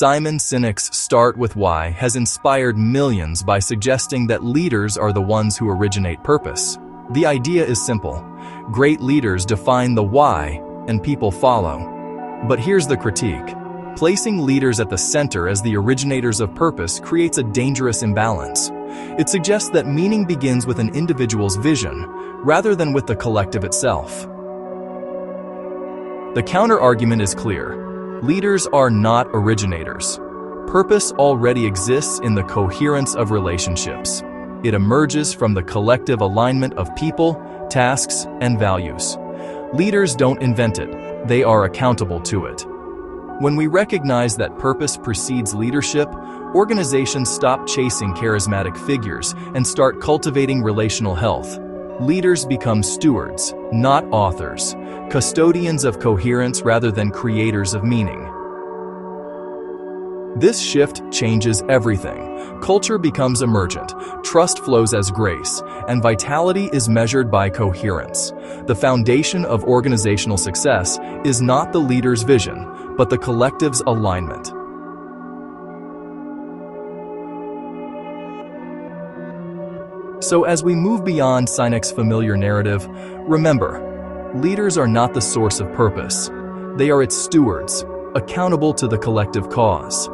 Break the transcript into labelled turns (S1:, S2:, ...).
S1: Simon Sinek's Start with Why has inspired millions by suggesting that leaders are the ones who originate purpose. The idea is simple. Great leaders define the why, and people follow. But here's the critique. Placing leaders at the center as the originators of purpose creates a dangerous imbalance. It suggests that meaning begins with an individual's vision, rather than with the collective itself. The counter-argument is clear. Leaders are not originators. Purpose already exists in the coherence of relationships. It emerges from the collective alignment of people, tasks, and values. Leaders don't invent it, they are accountable to it. When we recognize that purpose precedes leadership, organizations stop chasing charismatic figures and start cultivating relational health. Leaders become stewards, not authors, custodians of coherence rather than creators of meaning. This shift changes everything. Culture becomes emergent, trust flows as grace, and vitality is measured by coherence. The foundation of organizational success is not the leader's vision, but the collective's alignment. So as we move beyond Sinek's familiar narrative, remember, leaders are not the source of purpose. They are its stewards, accountable to the collective cause.